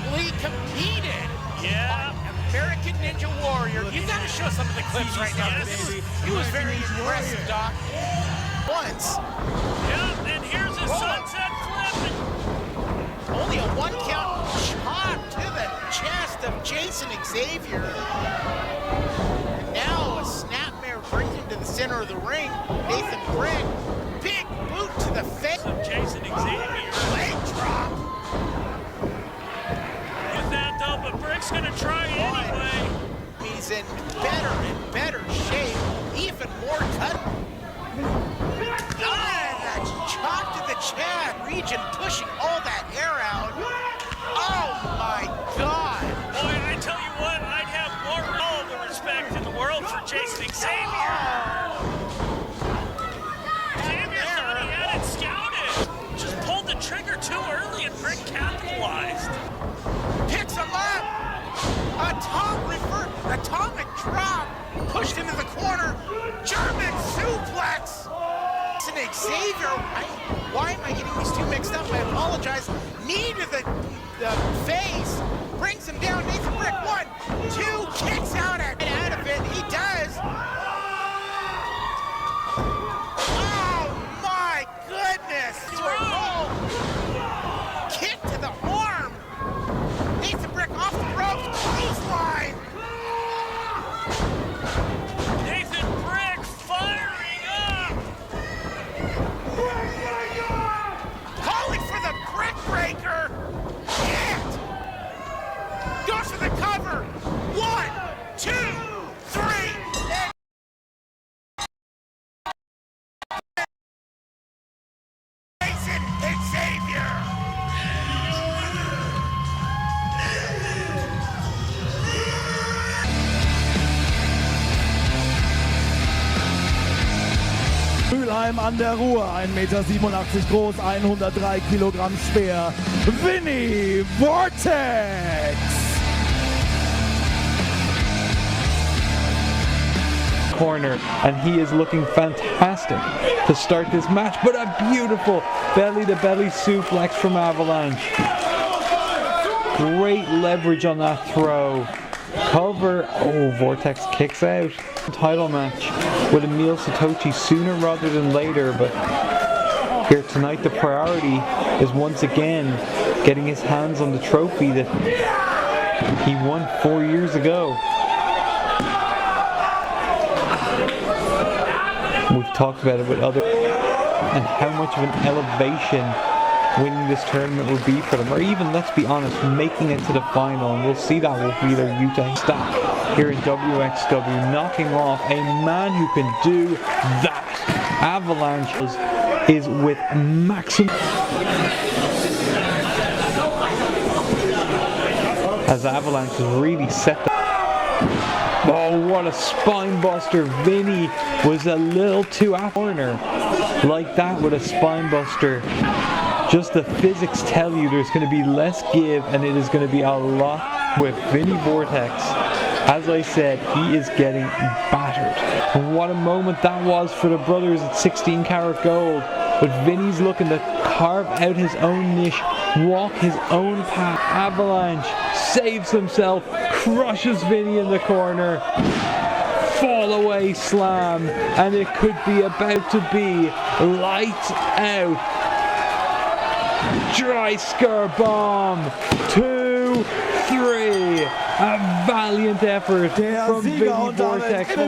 Well, he competed. Yeah. American Ninja Warrior. You gotta show some of the clips right now. Yes. He was very impressive, Doc. Once. Yeah, and here's a sunset flip. Only a 1 count chop to the chest of Jason Xavier. And now a snapmare brings him to the center of the ring. Nathan Brick, big boot to the face of Jason Xavier. Leg drop. With that though, but Brick's gonna try anyway. He's in better and better shape, even more cut. That's chop to the chest. Region pushing all that air out. Oh my God. Boy, I tell you what, I'd have all the respect in the world for Jason Xavier. Xavier thought he had it scouted. Just pulled the trigger too early and Brick capitalized. Picks him up. Atomic drop. Pushed into the corner. German suplex. Xavier, why am I getting these two mixed up? I apologize. Knee to the face. Brings him down. Nathan Brick, 1, 2, kicks out of it. He does. Oh my goodness. Kick to the arm. Nathan Brick off the ropes. Clothesline. Nathan Brick firing up. Calling for the Brick Breaker. Can't. Goes for the cover. 1, 2, 3. Jason Xavier. Mülheim an der Ruhr, 1,87 Meter groß, 103 Kilogramm schwer, Vinnie Vortex! Corner, and he is looking fantastic to start this match, but a beautiful belly-to-belly suplex from Avalanche. Great leverage on that throw. Cover, oh, Vortex kicks out. Title match with Emil Satoshi sooner rather than later, but here tonight the priority is once again getting his hands on the trophy that he won 4 years ago. We've talked about it with other, and how much of an elevation winning this tournament would be for them, or even, let's be honest, making it to the final, and we'll see that with either Utah Stack here in WXW, knocking off a man who can do that. Avalanche is with maximum, as Avalanche has really set the... Oh, what a spine buster. Vinnie was a little too out corner like that with a spine buster. Just the physics tell you there's going to be less give, and it is going to be a lot with Vinnie Vortex. As I said, he is getting battered. And what a moment that was for the brothers at 16 karat gold. But Vinnie's looking to carve out his own niche, walk his own path. Avalanche saves himself, crushes Vinnie in the corner. Fall away slam, and it could be about to be lights out. Dry scare bomb. 2, 3. A valiant effort from Vinnie Vortex, who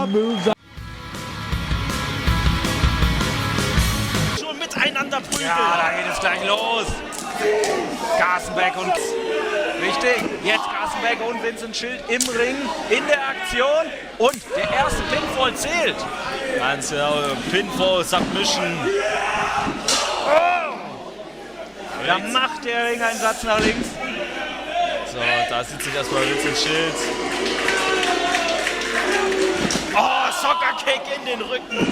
moves on. Schon miteinander prügeln. Ja, da geht es gleich los. Karsten, Beck und... Richtig, jetzt Karsten, Beck und Vincent Schild im Ring, in der Aktion. Und der erste Pinfall zählt. Ganz genau, Pinfall, Submission. Da macht der Ring einen Satz nach links. So, da sieht sich erstmal Vincent Schild. Oh, Soccer-Kick in den Rücken.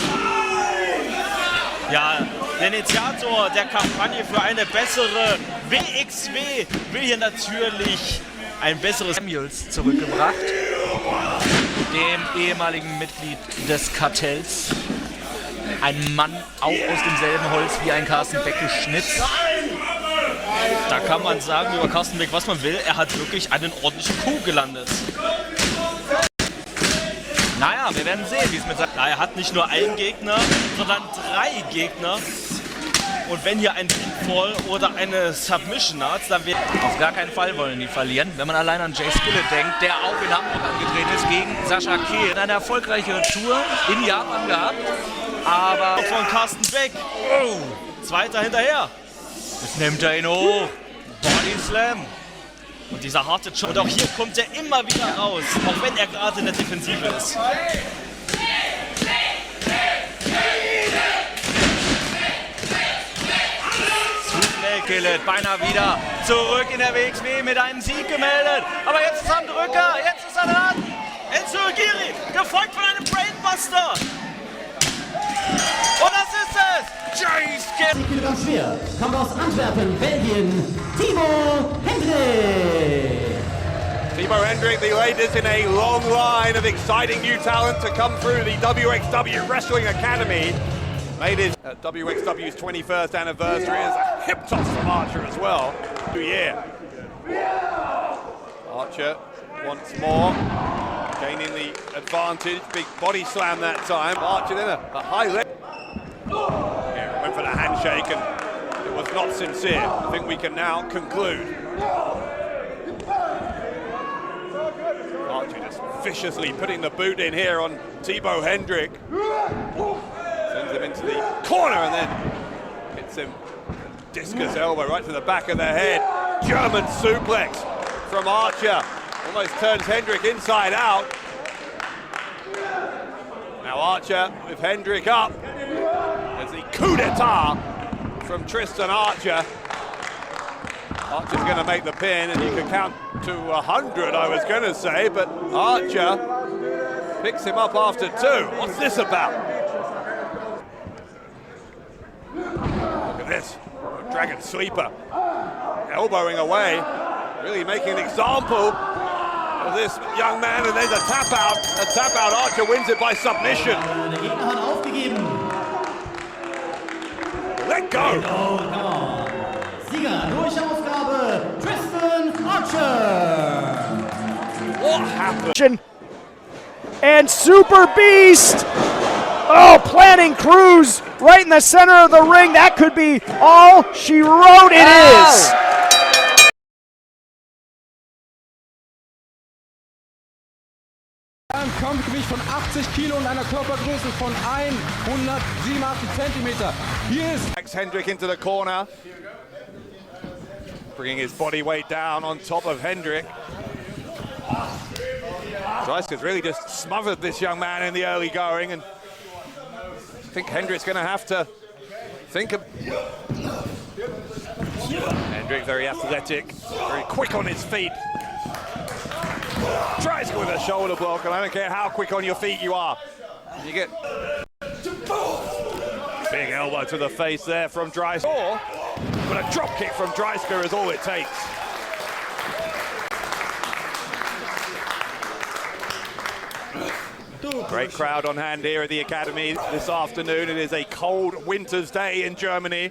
Ja, der Initiator der Kampagne für eine bessere WXW will hier natürlich ein besseres Samuels zurückgebracht. Dem ehemaligen Mitglied des Kartells. Ein Mann auch aus demselben Holz wie ein Karsten Beck geschnitzt. Da kann man sagen über Karsten Beck, was man will. Er hat wirklich einen ordentlichen Coup gelandet. Naja, wir werden sehen, wie es mit seinem... Er hat nicht nur einen Gegner, sondern 3 Gegner. Und wenn hier ein Pinfall oder eine Submission hat, dann wird... Auf gar keinen Fall wollen die verlieren. Wenn man allein an Jay Skillet denkt, der auch in Hamburg angetreten ist gegen Sascha Kehl. Eine erfolgreiche Tour in Japan gehabt. Aber von Karsten Beck. Oh, zweiter hinterher. Jetzt nimmt er ihn hoch. Body Slam. Und dieser harte Shot. Und auch hier kommt er immer wieder raus. Auch wenn er gerade in der Defensive ist. Skillet beinahe wieder zurück in der WXW mit einem Sieg gemeldet. Aber jetzt ist er am Drücker, jetzt ist er dran. Enzo Giri, gefolgt von einem Brainbuster. Und das ist es. Jay Skillet. Kilogramm schwer, kommt aus Antwerpen, Belgien, Tibo Hendrik. Tibo Hendrik, the latest in a long line of exciting new talent to come through the WXW Wrestling Academy. Made his WXW's 21st anniversary as a hip toss from Archer as well. Yeah. Archer once more gaining the advantage. Big body slam that time. Archer then a high leg. Yeah, went for the handshake and it was not sincere. I think we can now conclude. Archer just viciously putting the boot in here on Tibo Hendrik. Sends him into the corner and then hits him. Dyska's elbow right to the back of the head. German suplex from Archer. Almost turns Hendrik inside out. Now Archer with Hendrik up. There's the coup d'etat from Tristan Archer. Archer's going to make the pin and you can count to 100, I was going to say, but Archer picks him up after 2. What's this about? Look at this, Dragon Sleeper, elbowing away, really making an example of this young man, and there's a tap out. A tap out, Archer wins it by submission. Der Gegner hat aufgegeben. Let go. Sieger durch Aufgabe, Tristan Archer. What happened? And Super Beast! Oh, planting cruise right in the center of the ring. That could be all she wrote. It is. Ein Kampfgewicht von 80 Kilo und einer Körpergröße von 187 Zentimeter. Hier ist Max Hendrik into the corner, bringing his body weight down on top of Hendrik. Dyska's really just smothered this young man in the early going, and I think Hendrik's going to have to think of... Hendrik very athletic, very quick on his feet. Dyska with a shoulder block, and I don't care how quick on your feet you are. You get... Big elbow to the face there from Dyska. But a drop kick from Dyska is all it takes. Great crowd on hand here at the Academy this afternoon. It is a cold winter's day in Germany.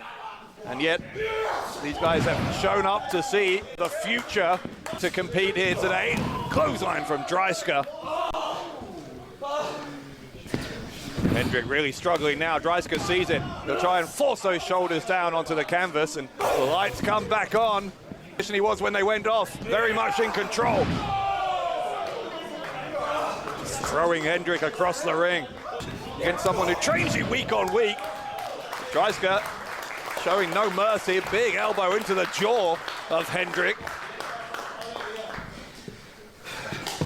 And yet, these guys have shown up to see the future to compete here today. Clothesline from Dyska. Hendrik really struggling now. Dyska sees it. He'll try and force those shoulders down onto the canvas, and the lights come back on. He was when they went off, very much in control. Throwing Hendrik across the ring against someone who trains you week on week. Dyska showing no mercy. Big elbow into the jaw of Hendrik.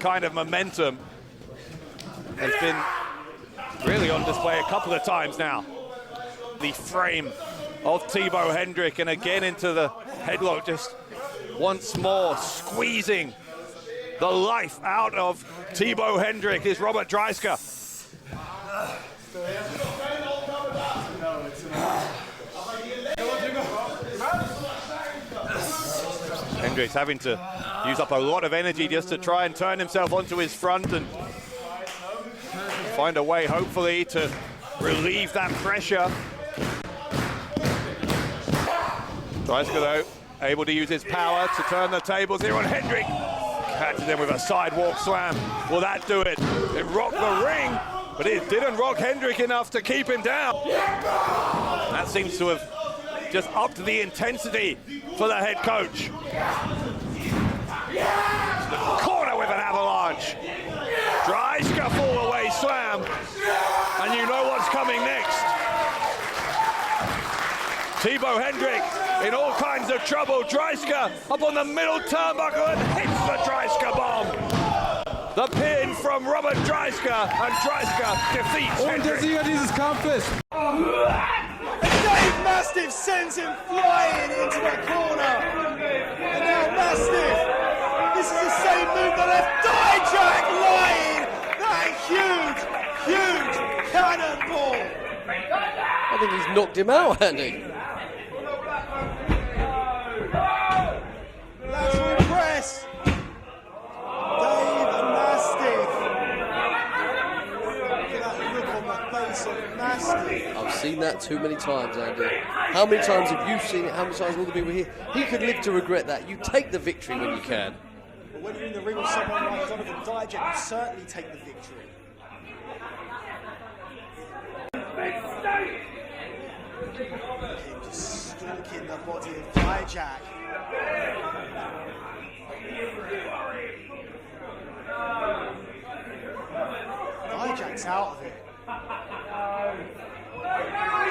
Kind of momentum has been really on display a couple of times now. The frame of Tibo Hendrik, and again into the headlock, just once more squeezing the life out of Tibo Hendrik is Robert Dyska. Hendrik's having to use up a lot of energy just to try and turn himself onto his front and find a way, hopefully, to relieve that pressure. Dyska, though, able to use his power to turn the tables here on Hendrick. Catches him with a sidewalk slam. Will that do it? It rocked the ring, but it didn't rock Hendrick enough to keep him down. That seems to have just upped the intensity for the head coach. Corner with an avalanche. Dyska fall away slam. And you know what's coming next. Tibo Hendrick in all kinds of trouble. Dyska up on the middle turnbuckle and hits the Dyska bomb. The pin from Robert Dyska, and Dyska defeats Und der Hendrick. Sieger dieses Kampfes. Dave Mastiff sends him flying into the corner. And now Mastiff, this is the same move that left Djack lying. That huge cannonball. I think he's knocked him out, hasn't he? Lateral press. Dave Mastiff. Look at that look on the face of Mastiff. I've seen that too many times, Andy. How many times have you seen it? How many times will the people here? He could live to regret that. You take the victory when you can. But when you're in the ring with someone like Jonathan Djack, you certainly take the victory. Him just stalking the body of Djack. Djack's out of it.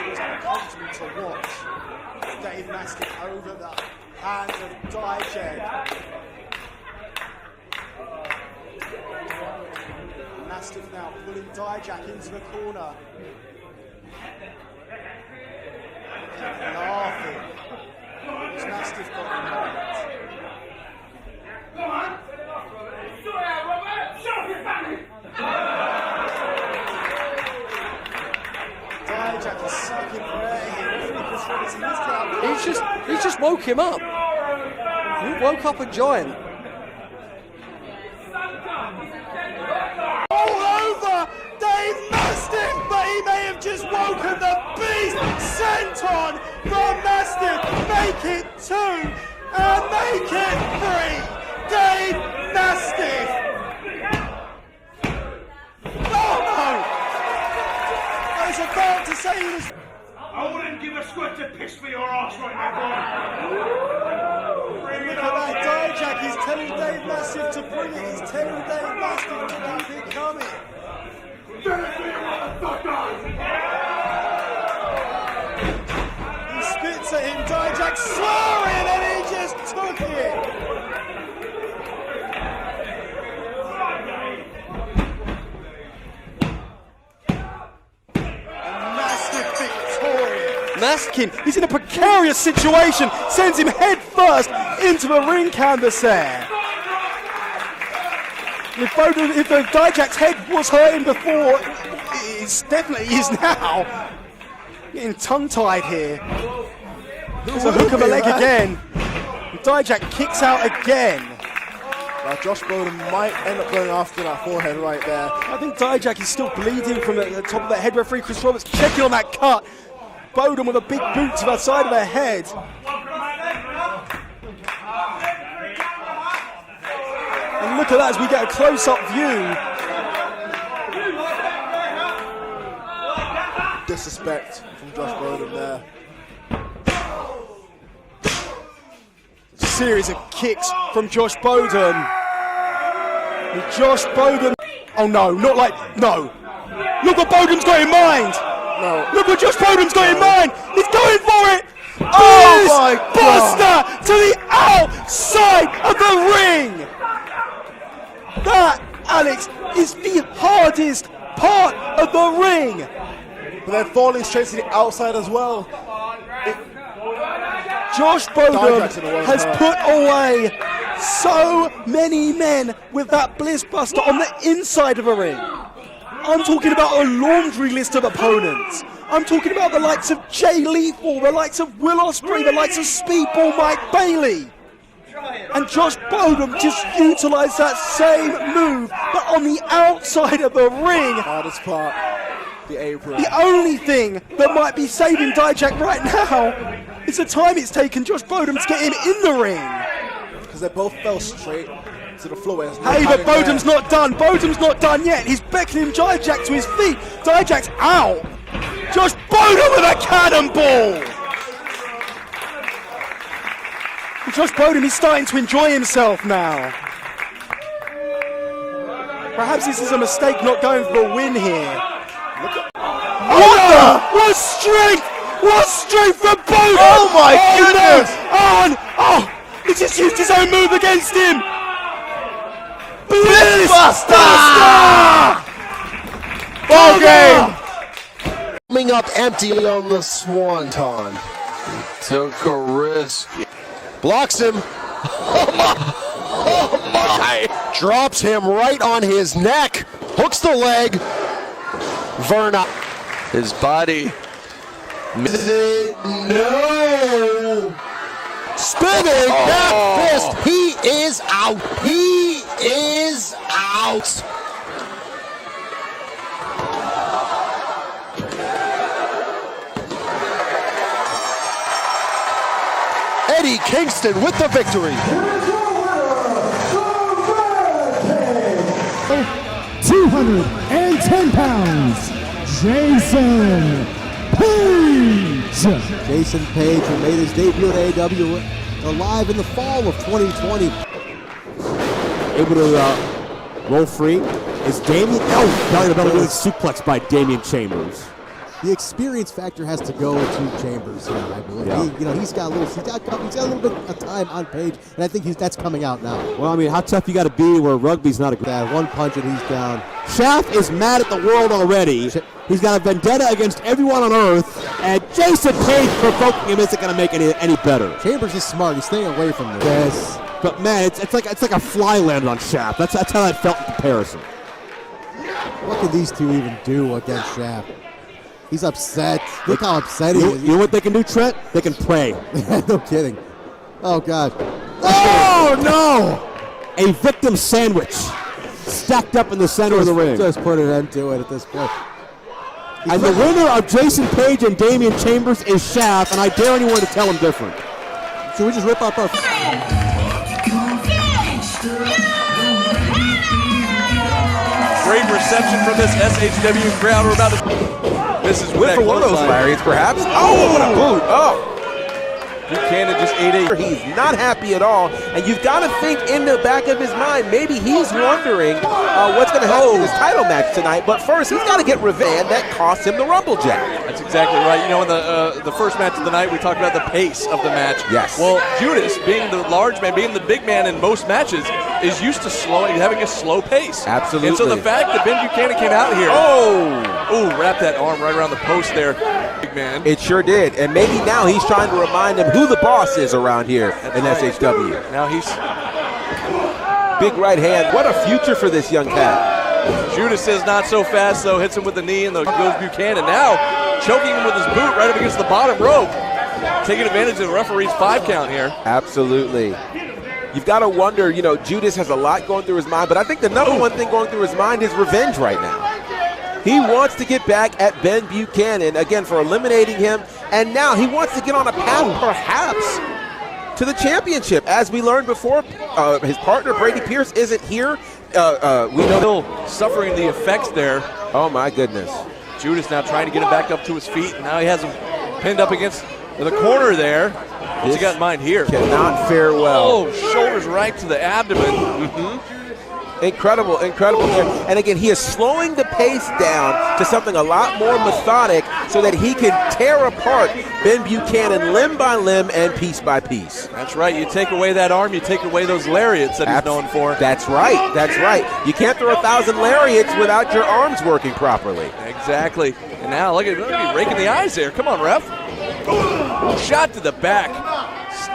It's uncomfortable to watch. Dave Mastiff over the hands of Djack. Mastiff now pulling Djack into the corner. Laughing. What's Mastiff got in mind? Djack is sucking air here. He's just woke him up. He woke up a giant. All over Dave Mastiff, but he may have just woken the beast. Senton from Mastiff, make it 2 and make it 3. Dave Mastiff. Oh no! I was about to say he was. I wouldn't give a squirt of piss for your arse right now, boy. Look at that, Djack is telling Dave Mastiff to bring it. He's telling Dave Mastiff to keep it coming. He spits at him, Djack swearing, and he just took it. And Mastiff victorious. Maskin, he's in a precarious situation, sends him head first into the ring canvas there. If Djack's head was hurting before, it definitely is now. Getting tongue-tied here. There's a hook of a leg again. Djack kicks out again. Josh Bowden might end up going after that forehead right there. I think Djack is still bleeding from the top of the head. Referee Chris Roberts checking on that cut. Bowden with a big boot to the side of the head. And look at that as we get a close-up view. Disrespect from Josh Bowden there. Series of kicks from Josh Bowden. And Josh Bowden. Oh no, not like. No. Look what Bowden's got in mind. No. Look what Josh Bowden's got in mind. He's going for it. Oh my God. Buster to the outside of the ring. That, Alex, is the hardest part of the ring. But then falling straight to the outside as well. Josh Bowden has put away so many men with that Bliss Buster on the inside of a ring. I'm talking about a laundry list of opponents. I'm talking about the likes of Jay Lethal, the likes of Will Ospreay, the likes of Speedball Mike Bailey. And Josh Bowden just utilised that same move, but on the outside of the ring. Hardest part, the apron. The only thing that might be saving Djack right now It's the time it's taken Josh Bodum to get him in the ring. Because they both fell straight to the floor. Hey, but Bodum's not done. Bodum's not done yet. He's beckoning Djack to his feet. Djack's out. Josh Bodum with a cannonball. And Josh Bodum is starting to enjoy himself now. Perhaps this is a mistake not going for a win here. What strength! What strength from Bodum! Oh my goodness! No. He just used his own move against him! Blissbuster! Ball game! Coming up empty on the Swanton. To Garcia. Blocks him. Oh my! Drops him right on his neck. Hooks the leg. Verna. His body. No! Spinning back fist. He is out. He is out. Eddie Kingston with the victory. 210 pounds, Jason Page. Jason Page, who made his debut at AEW alive in the fall of 2020. Able to roll free. Is Damian? Oh, belly to belly with suplex by Damian Chambers. The experience factor has to go to Chambers here, I believe. Yeah. He's got a little bit of time on Page, and I think that's coming out now. Well, I mean, how tough you got to be where rugby's not a good. One punch and he's down. Shaft is mad at the world already. He's got a vendetta against everyone on Earth, and Jason Page provoking him isn't going to make it any better. Chambers is smart. He's staying away from this. Yes. But man, it's like a fly landed on Shaft. That's how that felt in comparison. What can these two even do against Shaft? He's upset. Look how upset he is. You know what they can do, Trent? They can pray. No kidding. Oh, God. Oh, no! A victim sandwich stacked up in the center of the ring. Just put an end to it at this point. And the winner of Jason Page and Damian Chambers is Shaft, and I dare anyone to tell him different. Should we just rip up our... Great reception from this SHW crowd. We're about to... This is went for one of those lariats, perhaps. Oh, what a boot! Oh, Buchanan just ate it. He's not happy at all, and you've got to think in the back of his mind, maybe he's wondering what's going to happen in this title match tonight. But first, he's got to get revenge. That cost him the Rumble, Jack. That's exactly right. You know, in the first match of the night, we talked about the pace of the match. Yes. Well, Judas, being the large man, being the big man in most matches, is used to having a slow pace. Absolutely. And so the fact that Ben Buchanan came out here, wrapped that arm right around the post there, big man. It sure did. And maybe now he's trying to remind him who the boss is around here in SHW. Now he's big right hand. What a future for this young cat. Judas says not so fast, though. Hits him with the knee, and goes Buchanan. Now choking him with his boot right up against the bottom rope. Taking advantage of the referee's 5 count here. Absolutely. You've got to wonder, Judas has a lot going through his mind, but I think the number one thing going through his mind is revenge right now. He wants to get back at Ben Buchanan, again, for eliminating him, and now he wants to get on a path, perhaps, to the championship. As we learned before, his partner, Brady Pierce, isn't here. We know still suffering the effects there. Oh, my goodness. Judas now trying to get him back up to his feet, and now he has him pinned up against the corner there. What's he got in mind here? Cannot fare well. Oh, shoulders right to the abdomen. Mm-hmm. Incredible there. And again, he is slowing the pace down to something a lot more methodic so that he can tear apart Ben Buchanan limb by limb and piece by piece. That's right. You take away that arm, you take away those lariats that he's known for. That's right. You can't throw 1,000 lariats without your arms working properly. Exactly. And now look at him raking the eyes there. Come on, ref. Shot to the back.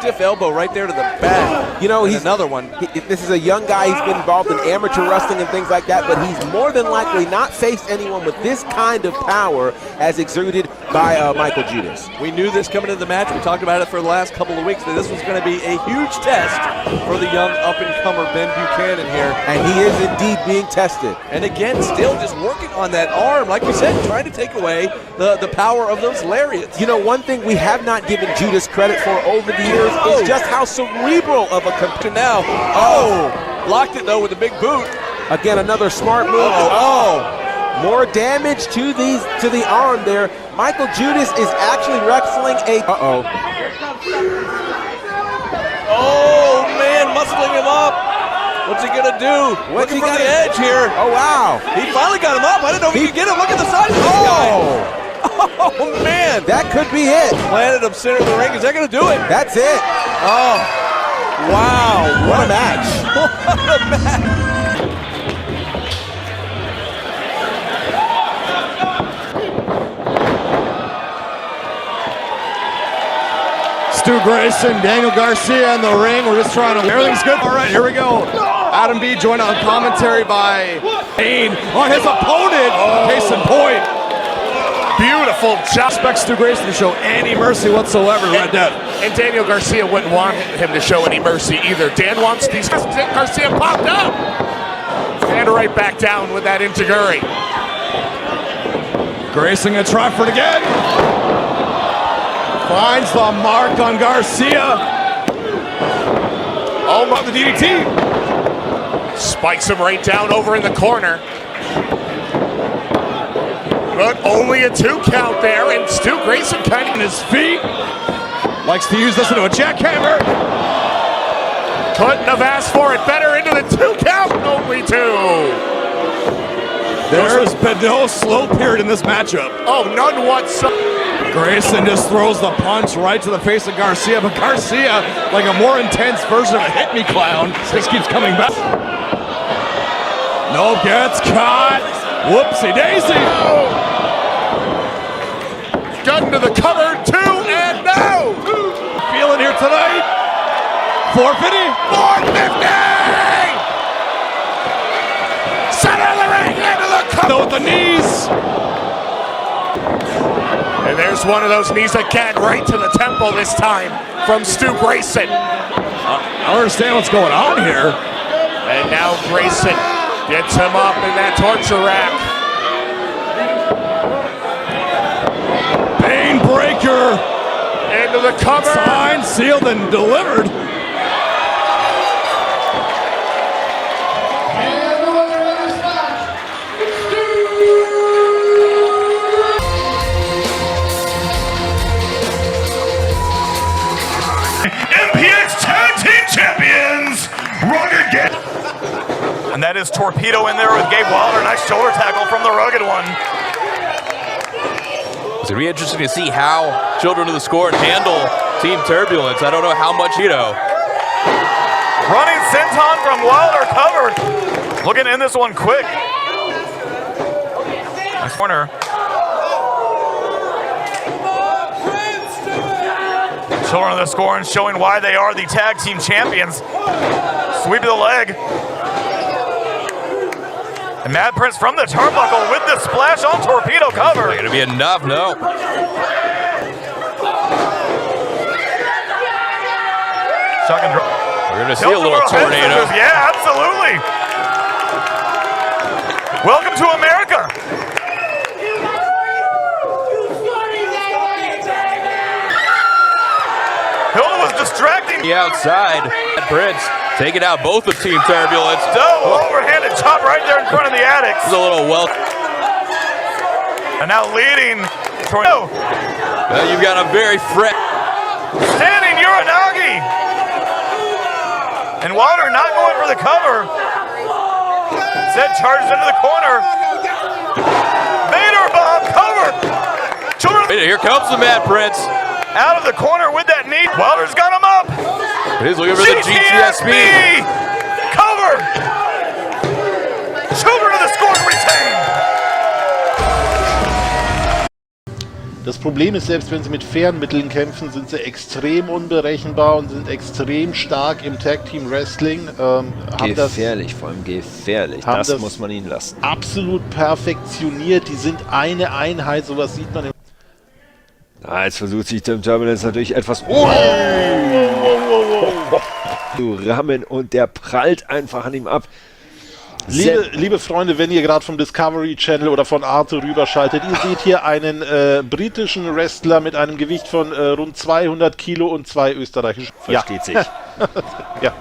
stiff elbow right there to the back. You know, he's another one. This is a young guy. He's been involved in amateur wrestling and things like that, but he's more than likely not faced anyone with this kind of power as exuded by Michael Judas. We knew this coming into the match. We talked about it for the last couple of weeks, that this was going to be a huge test for the young up-and-comer Ben Buchanan here. And he is indeed being tested. And again, still just working on that arm, like we said, trying to take away the power of those lariats. You know, one thing we have not given Judas credit for over the years is just how cerebral of a competitor now. Oh, blocked it though with a big boot. Again, another smart move. More damage to the arm there. Michael Judas is actually wrestling a. Oh man, muscling him up. What's he gonna do? Looking for the edge here. Oh wow! He finally got him up. I didn't know if he could get him. Look at the size of this guy. Oh man, that could be it. Planted him center of the ring. Is that gonna do it? That's it. Oh, wow! What a match! What a match! Stu Grayson, Daniel Garcia in the ring. We're just trying to. Everything's good. All right, here we go. Adam B joined on commentary by Payne on his opponent. Case in point. Beautiful job. Expect Stu Grayson to show any mercy whatsoever. Red Dead. And Daniel Garcia wouldn't want him to show any mercy either. Dan wants these. Garcia popped up. And right back down with that enziguri. Grayson gonna try for it again. Finds the mark on Garcia. Almost the DDT. Spikes him right down over in the corner. But only a 2 count there, and Stu Grayson kind of on his feet. Likes to use this into a jackhammer. Couldn't have asked for it better into the 2 count. Only 2. There's been no slow period in this matchup. Oh, none whatsoever. Grayson just throws the punch right to the face of Garcia, but Garcia, like a more intense version of a hit me clown, just keeps coming back. No, gets caught. Whoopsie daisy. Gun to the cover, 2, and no. Feeling here tonight. 450. 450. Center of the ring, into the cover. With the knees. And there's one of those knees again, right to the temple this time from Stu Grayson. I don't understand what's going on here. And now Grayson gets him up in that torture rack. Bane breaker. Into the cover. Signed, sealed, and delivered. And that is Torpedo in there with Gabe Wilder. Nice shoulder tackle from the rugged one. It's going to be interesting to see how Children of the Scorn handle Team Turbulence. I don't know how much, Running senton from Wilder covered. Looking to end this one quick. Nice corner. Children of the Scorn showing why they are the tag team champions. Sweep of the leg. And Mad Prince from the turnbuckle with the splash on Torpedo cover. Going to be enough, no. Shock and drop. We're going to see a little tornado. Yeah, absolutely. Welcome to America. Hilda was distracting. The outside, Mad Prince taking out both of Team Turbulence. Overhanded chop right there in front of the Addicts. It's a little well. And now leading Tornado. You've got a very standing Uranagi. And Wilder not going for the cover. Instead charges into the corner. Vader bomb cover. Here comes the Mad Prince. Out of the corner with that knee. Wilder's got him up. He's looking for the GTSP. Cover. Children of the Scorn retain. Das Problem ist, selbst wenn sie mit fairen Mitteln kämpfen, sind sie extrem unberechenbar und sind extrem stark im Tag-Team-Wrestling. Gefährlich, vor allem gefährlich. Das muss man ihnen lassen. Absolut perfektioniert. Die sind eine Einheit, sowas sieht man im... Jetzt versucht sich Tim Turbulence natürlich etwas zu rammen und der prallt einfach an ihm ab. Liebe Freunde, wenn ihr gerade vom Discovery Channel oder von Arte rüberschaltet, ihr seht hier einen britischen Wrestler mit einem Gewicht von rund 200 Kilo und 2 österreichischen. Versteht sich. Ja.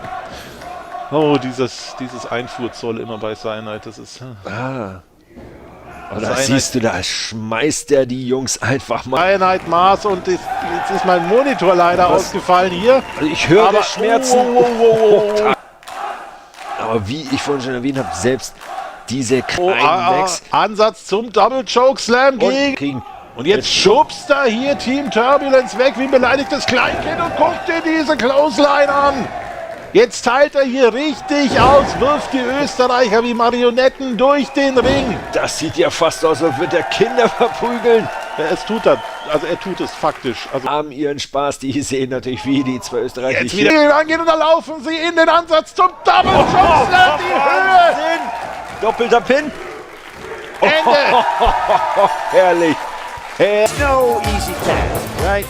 Oh, dieses Einfuhrzoll immer bei Cyanide, das ist... Und da siehst du, da schmeißt er die Jungs einfach mal. Cyanide Maß und jetzt ist mein Monitor leider ausgefallen hier. Also ich höre Schmerzen. Aber wie ich vorhin schon erwähnt habe, selbst diese kleinen Ansatz zum Double Choke Slam gegen. Und jetzt schubst er hier Team Turbulence weg wie ein beleidigtes Kleinkind und guckt dir diese Clothesline an. Jetzt teilt er hier richtig aus, wirft die Österreicher wie Marionetten durch den Ring. Das sieht ja fast aus, als würde er Kinder verprügeln. Ja, er tut es faktisch. Also haben ihren Spaß, die sehen natürlich wie die zwei Österreicher. Jetzt wieder angehen und da laufen sie in den Ansatz zum Double Choke Slam, die Höhe. Doppelter Pin. Ende. Herrlich. No easy task, right?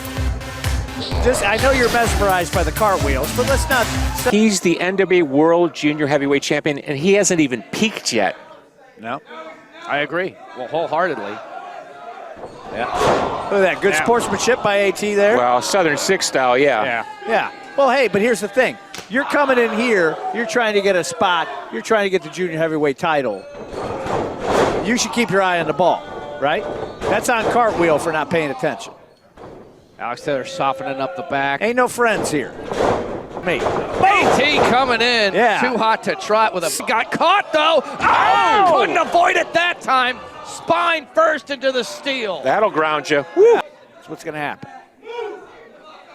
I know you're mesmerized by the cartwheels, but let's not... He's the NWA World Junior Heavyweight Champion, and he hasn't even peaked yet. No, I agree. Well, wholeheartedly. Yeah. Look at that. Good sportsmanship by AT there. Well, Southern Six style, yeah. Yeah. Well, hey, but here's the thing. You're coming in here, you're trying to get a spot, you're trying to get the junior heavyweight title. You should keep your eye on the ball, right? That's on Cartwheel for not paying attention. Alex Taylor softening up the back. Ain't no friends here. Me. AT coming in. Yeah. Too hot to trot with a... Got caught, though. Oh! Couldn't avoid it that time. Spine first into the steel. That'll ground you. Woo. That's what's going to happen.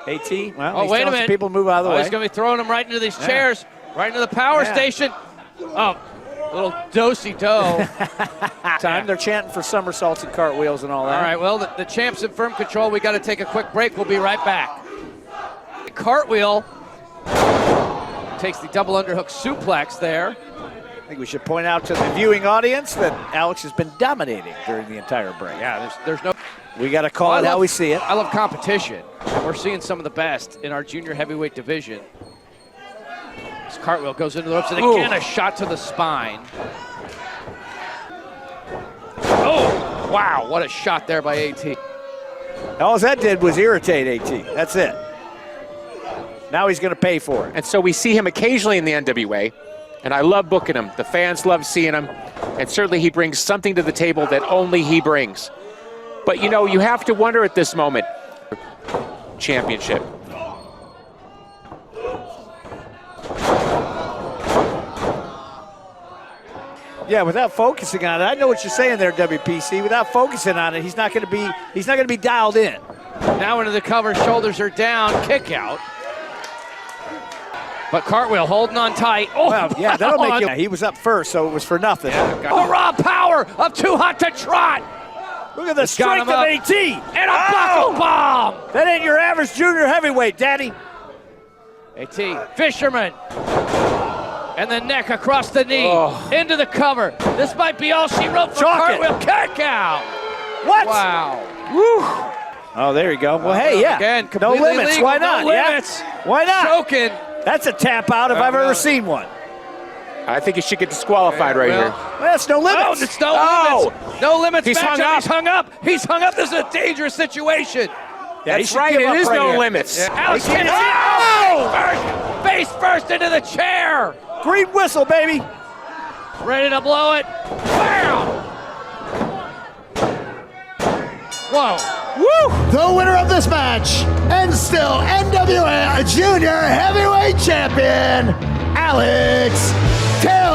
AT, well, wait a minute. People move out of the way. He's going to be throwing them right into these chairs. Right into the power station. Oh, little do-si-do. Time. They're chanting for somersaults and cartwheels and all that. All right, well, the champ's in firm control. We got to take a quick break. We'll be right back. Cartwheel takes the double underhook suplex there. I think we should point out to the viewing audience that Alex has been dominating during the entire break. Yeah, there's no... We got to call it how we see it. I love competition. We're seeing some of the best in our junior heavyweight division. This cartwheel goes into the ropes, and again, a shot to the spine. Oh, wow, what a shot there by AT. All that did was irritate AT. That's it. Now he's going to pay for it. And so we see him occasionally in the NWA, and I love booking him. The fans love seeing him, and certainly he brings something to the table that only he brings. But, you know, you have to wonder at this moment, championship. Yeah, without focusing on it, I know what you're saying there, WPC. Without focusing on it, he's not going to be dialed in. Now into the cover, shoulders are down, kick out. But Cartwheel holding on tight. Oh, well, yeah, that'll make you. He was up first, so it was for nothing. The raw power of Too Hot to Trot. Look at the strength of AT. And a buckle bomb. That ain't your average junior heavyweight, Daddy. AT, Fisherman. And the neck across the knee, into the cover. This might be all she wrote for Cartwheel. Kick out. What? Wow. Woo. Oh, there you go. Well, hey, yeah. Again, no limits. legal. Why not? No limits. Yeah. Why not? Choking. That's a tap out if I've ever seen one. I think he should get disqualified right here. Well, it's no limits. Oh, it's no limits. No limits. He's hung up. He's hung up. He's hung up. This is a dangerous situation. Yeah, that's right. It is no limits. Yeah. Alex Kennedy. Face first into the chair. Green whistle, baby. Ready to blow it. Bam! Whoa. Woo! The winner of this match, and still NWA Junior Heavyweight Champion, Alex Taylor.